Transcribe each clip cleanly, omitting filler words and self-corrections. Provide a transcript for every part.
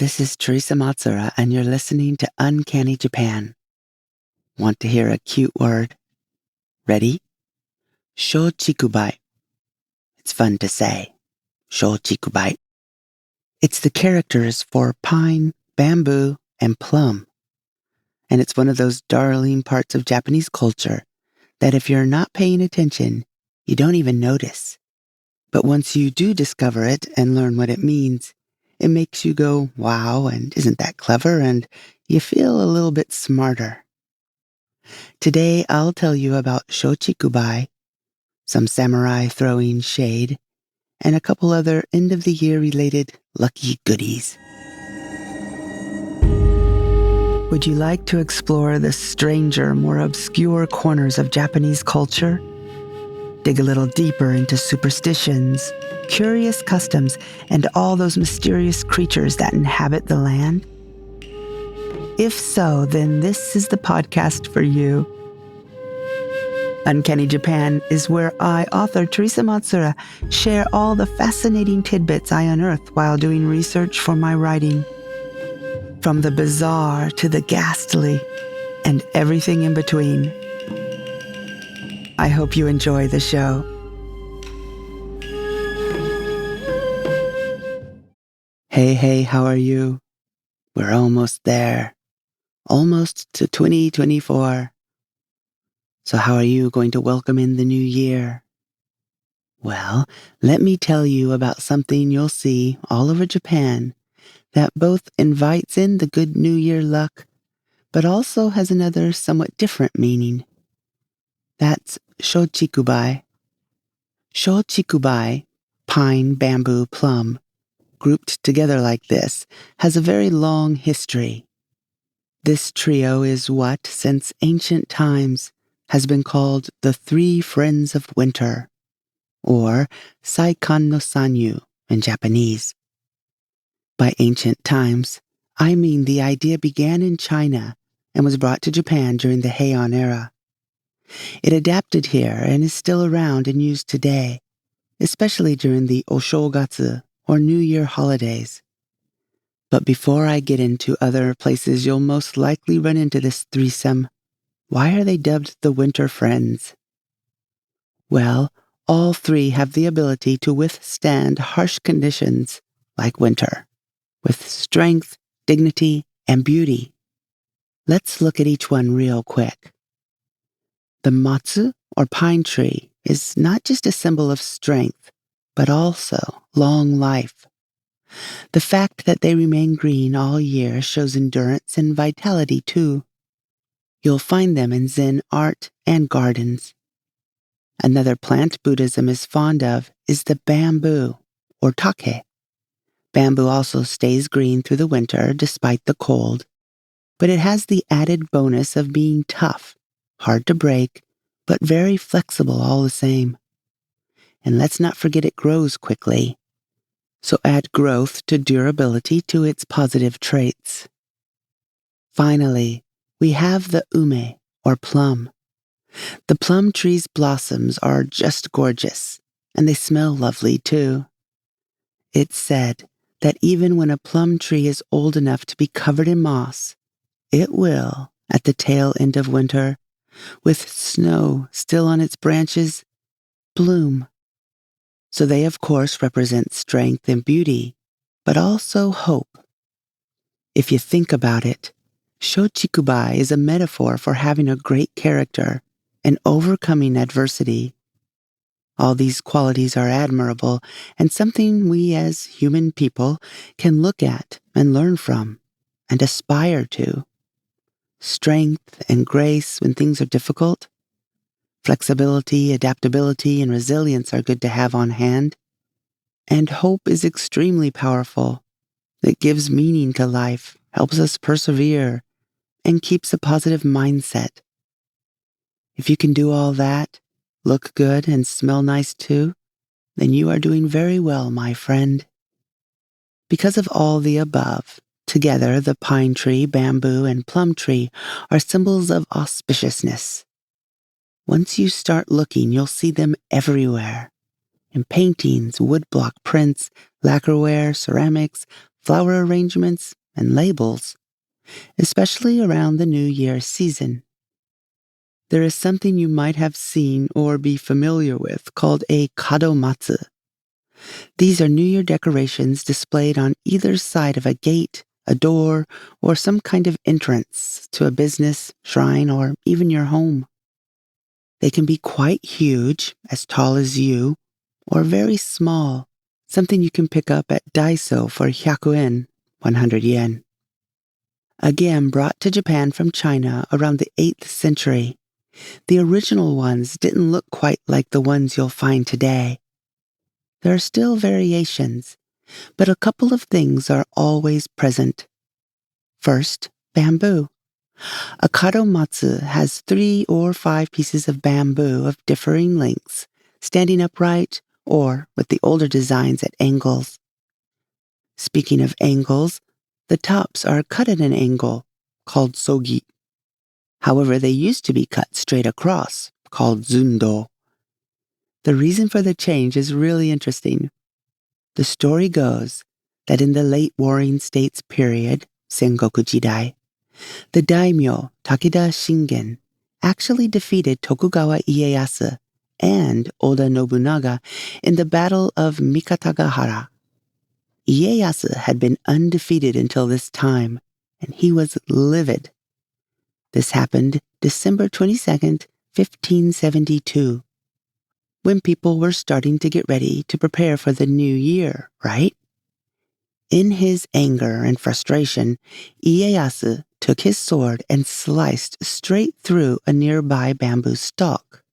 This is Theresa Matsura, and you're listening to Uncanny Japan. Want to hear a cute word? Ready? Shochikubai. It's fun to say. Shochikubai. It's the characters for pine, bamboo, and plum. And it's one of those darling parts of Japanese culture that if you're not paying attention, you don't even notice. But once you do discover it and learn what it means, it makes you go, wow, and isn't that clever? And you feel a little bit smarter. Today, I'll tell you about Shochikubai, some samurai throwing shade, and a couple other end-of-the-year related lucky goodies. Would you like to explore the stranger, more obscure corners of Japanese culture? Dig a little deeper into superstitions, curious customs, and all those mysterious creatures that inhabit the land? If so, then this is the podcast for you. Uncanny Japan is where I, author Theresa Matsura, share all the fascinating tidbits I unearth while doing research for my writing. From the bizarre to the ghastly, and everything in between. I hope you enjoy the show. Hey, how are you? We're almost there. Almost to 2024. So how are you going to welcome in the new year? Well, let me tell you about something you'll see all over Japan that both invites in the good New Year luck, but also has another somewhat different meaning. That's Shochikubai. Shochikubai, pine, bamboo, plum, grouped together like this, has a very long history. This trio is what, since ancient times, has been called the Three Friends of Winter, or Saikan no Sanyu in Japanese. By ancient times, I mean the idea began in China and was brought to Japan during the Heian era. It adapted here and is still around and used today, especially during the Oshogatsu or New Year holidays. But before I get into other places you'll most likely run into this threesome, why are they dubbed the Winter Friends? Well, all three have the ability to withstand harsh conditions like winter, with strength, dignity, and beauty. Let's look at each one real quick. The matsu, or pine tree, is not just a symbol of strength, but also long life. The fact that they remain green all year shows endurance and vitality too. You'll find them in Zen art and gardens. Another plant Buddhism is fond of is the bamboo, or take. Bamboo also stays green through the winter despite the cold, but it has the added bonus of being tough, hard to break, but very flexible all the same. And let's not forget it grows quickly. So add growth to durability to its positive traits. Finally, we have the ume, or plum. The plum tree's blossoms are just gorgeous, and they smell lovely too. It's said that even when a plum tree is old enough to be covered in moss, it will, at the tail end of winter, with snow still on its branches, bloom. So they, of course, represent strength and beauty, but also hope. If you think about it, Shochikubai is a metaphor for having a great character and overcoming adversity. All these qualities are admirable and something we as human people can look at and learn from and aspire to. Strength and grace when things are difficult. Flexibility, adaptability, and resilience are good to have on hand. And hope is extremely powerful. It gives meaning to life, helps us persevere, and keeps a positive mindset. If you can do all that, look good, and smell nice too, then you are doing very well, my friend. Because of all the above, together the pine tree, bamboo, and plum tree are symbols of auspiciousness. Once you start looking, you'll see them everywhere. In paintings, woodblock prints, lacquerware, ceramics, flower arrangements, and labels, especially around the New Year season. There is something you might have seen or be familiar with called a kadomatsu. These are New Year decorations displayed on either side of a gate, a door, or some kind of entrance to a business, shrine, or even your home. They can be quite huge, as tall as you, or very small, something you can pick up at Daiso for 100 yen, 100 yen. Again, brought to Japan from China around the 8th century, the original ones didn't look quite like the ones you'll find today. There are still variations, but a couple of things are always present. First, bamboo. A kadomatsu has 3 or 5 pieces of bamboo of differing lengths, standing upright or with the older designs at angles. Speaking of angles, the tops are cut at an angle, called sogi. However, they used to be cut straight across, called zundo. The reason for the change is really interesting. The story goes that in the late Warring States period, Sengoku Jidai, the daimyo Takeda Shingen actually defeated Tokugawa Ieyasu and Oda Nobunaga in the Battle of Mikatagahara. Ieyasu had been undefeated until this time, and he was livid. This happened December 22nd, 1572, when people were starting to get ready to prepare for the new year, right? In his anger and frustration, Ieyasu took his sword and sliced straight through a nearby bamboo stalk.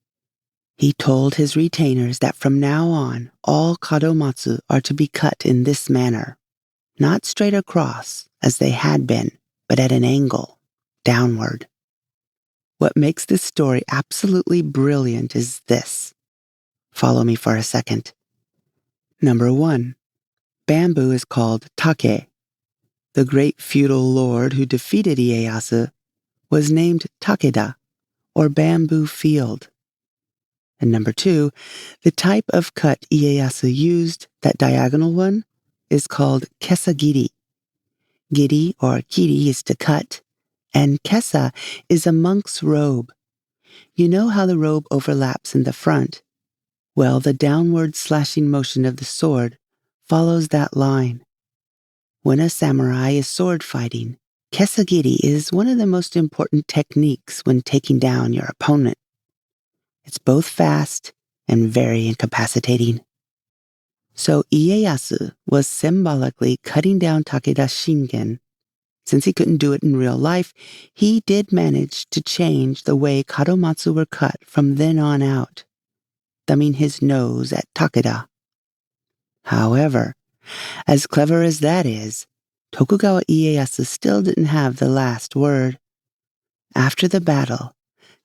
He told his retainers that from now on, all kadomatsu are to be cut in this manner, not straight across, as they had been, but at an angle, downward. What makes this story absolutely brilliant is this. Follow me for a second. Number 1. Bamboo is called take. The great feudal lord who defeated Ieyasu was named Takeda, or bamboo field. And number 2, the type of cut Ieyasu used, that diagonal one, is called kesagiri. Giri or kiri is to cut, and kesa is a monk's robe. You know how the robe overlaps in the front? Well, the downward slashing motion of the sword follows that line. When a samurai is sword fighting, kesagiri is one of the most important techniques when taking down your opponent. It's both fast and very incapacitating. So Ieyasu was symbolically cutting down Takeda Shingen. Since he couldn't do it in real life, he did manage to change the way kadomatsu were cut from then on out, thumbing his nose at Takeda. However, as clever as that is, Tokugawa Ieyasu still didn't have the last word. After the battle,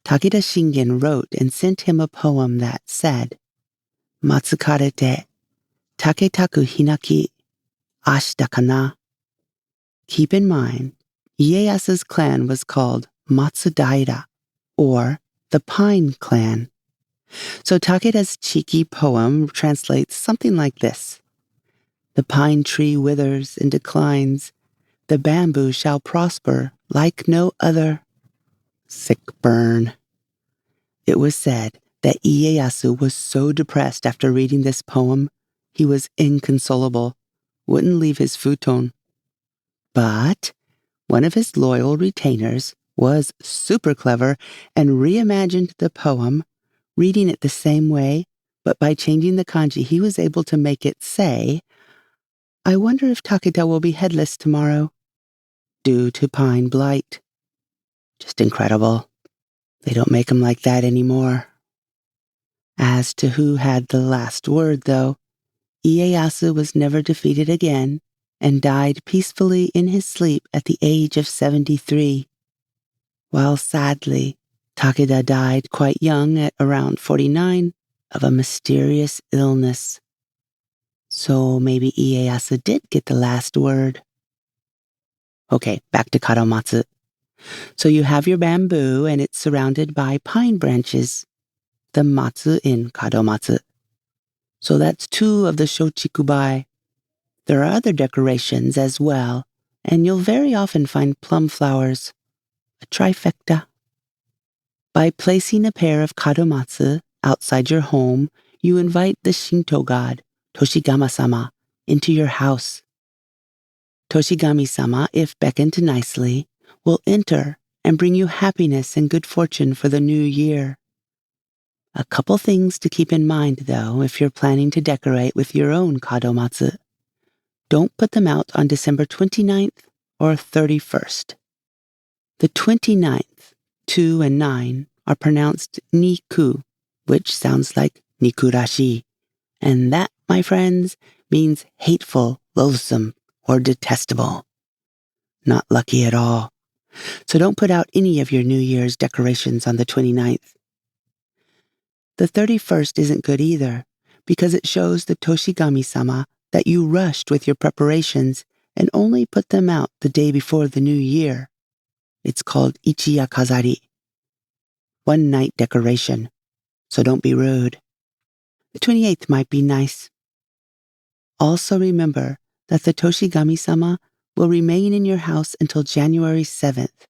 Takeda Shingen wrote and sent him a poem that said, Matsukarete, taketaku hinaki, ashita kana. Keep in mind, Ieyasu's clan was called Matsudaira, or the Pine Clan. So Takeda's cheeky poem translates something like this. The pine tree withers and declines. The bamboo shall prosper like no other. Sick burn. It was said that Ieyasu was so depressed after reading this poem, he was inconsolable, wouldn't leave his futon. But one of his loyal retainers was super clever and reimagined the poem, reading it the same way, but by changing the kanji, he was able to make it say, I wonder if Takeda will be headless tomorrow, due to pine blight. Just incredible. They don't make them like that anymore. As to who had the last word, though, Ieyasu was never defeated again and died peacefully in his sleep at the age of 73. While sadly, Takeda died quite young at around 49 of a mysterious illness. So maybe Ieyasu did get the last word. Okay, back to kadomatsu. So you have your bamboo and it's surrounded by pine branches, the matsu in kadomatsu. So that's 2 of the Shochikubai. There are other decorations as well, and you'll very often find plum flowers, a trifecta. By placing a pair of kadomatsu outside your home, you invite the Shinto god, Toshigami-sama, into your house. Toshigami-sama, if beckoned nicely, will enter and bring you happiness and good fortune for the new year. A couple things to keep in mind, though, if you're planning to decorate with your own kadomatsu. Don't put them out on December 29th or 31st. The 29th, 2 and 9, are pronounced niku, which sounds like nikurashi, and that, my friends, means hateful, loathsome, or detestable. Not lucky at all. So don't put out any of your New Year's decorations on the 29th. The 31st isn't good either, because it shows the Toshigami-sama that you rushed with your preparations and only put them out the day before the new year. It's called ichiya kazari, one-night decoration, so don't be rude. The 28th might be nice. Also remember that the Toshigami-sama will remain in your house until January 7th,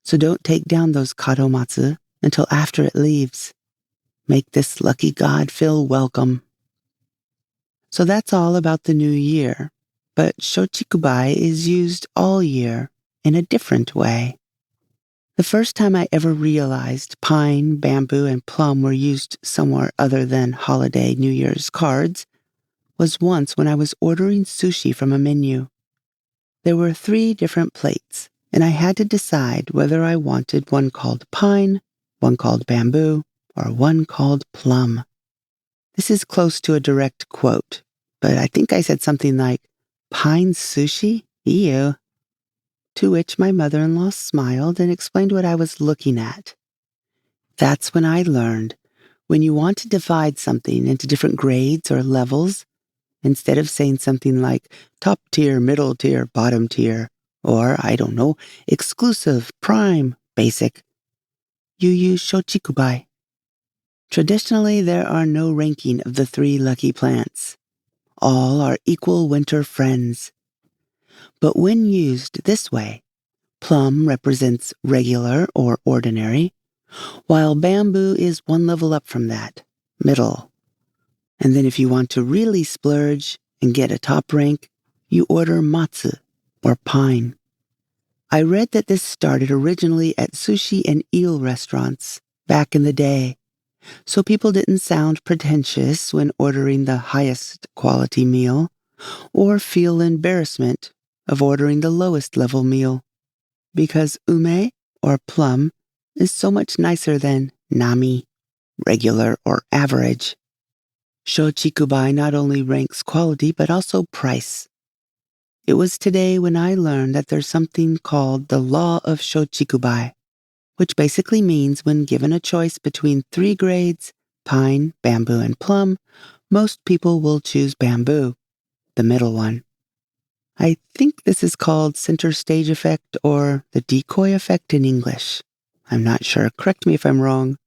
so don't take down those kadomatsu until after it leaves. Make this lucky god feel welcome. So that's all about the new year, but Shochikubai is used all year in a different way. The first time I ever realized pine, bamboo, and plum were used somewhere other than holiday New Year's cards was once when I was ordering sushi from a menu. There were 3 different plates, and I had to decide whether I wanted one called pine, one called bamboo, or one called plum. This is close to a direct quote, but I think I said something like, "Pine sushi? Ew." To which my mother-in-law smiled and explained what I was looking at. That's when I learned, when you want to divide something into different grades or levels, instead of saying something like top tier, middle tier, bottom tier, or, I don't know, exclusive, prime, basic, you use Shochikubai. Traditionally, there are no ranking of the 3 lucky plants. All are equal winter friends. But when used this way, plum represents regular or ordinary, while bamboo is one level up from that, middle. And then if you want to really splurge and get a top rank, you order matsu, or pine. I read that this started originally at sushi and eel restaurants back in the day, so people didn't sound pretentious when ordering the highest quality meal, or feel embarrassment of ordering the lowest level meal, because ume, or plum, is so much nicer than nami, regular or average. Shochikubai not only ranks quality but also price. It was today when I learned that there's something called the law of Shochikubai, which basically means when given a choice between 3 grades, pine, bamboo, and plum, most people will choose bamboo, the middle one. I think this is called center stage effect or the decoy effect in English. I'm not sure. Correct me if I'm wrong.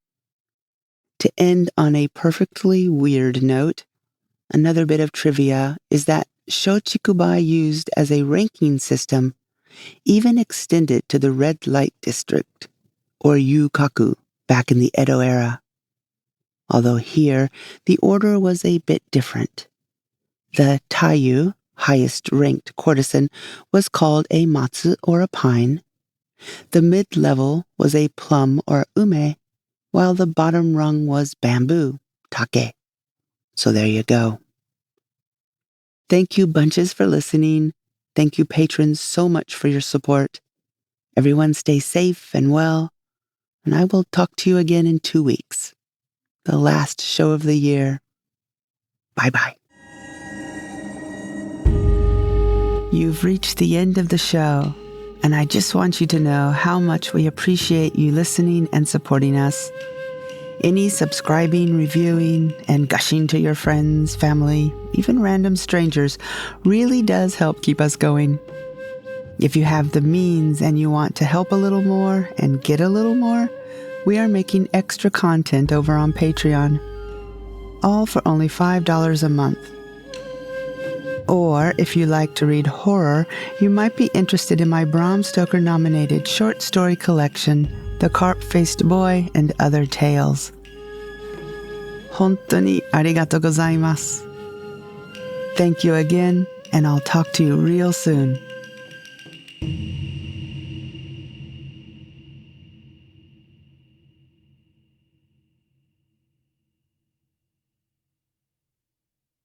To end on a perfectly weird note, another bit of trivia is that Shochikubai used as a ranking system even extended to the red light district, or yukaku, back in the Edo era. Although here, the order was a bit different. The taiyu, highest ranked courtesan, was called a matsu or a pine. The mid-level was a plum or ume, while the bottom rung was bamboo, take. So there you go. Thank you bunches for listening. Thank you patrons so much for your support. Everyone stay safe and well, and I will talk to you again in 2 weeks. The last show of the year. Bye-bye. You've reached the end of the show, and I just want you to know how much we appreciate you listening and supporting us. Any subscribing, reviewing, and gushing to your friends, family, even random strangers really does help keep us going. If you have the means and you want to help a little more and get a little more, we are making extra content over on Patreon, all for only $5 a month. Or, if you like to read horror, you might be interested in my Bram Stoker-nominated short story collection, The Carp-Faced Boy and Other Tales. 本当にありがとうございます. Thank you again, and I'll talk to you real soon.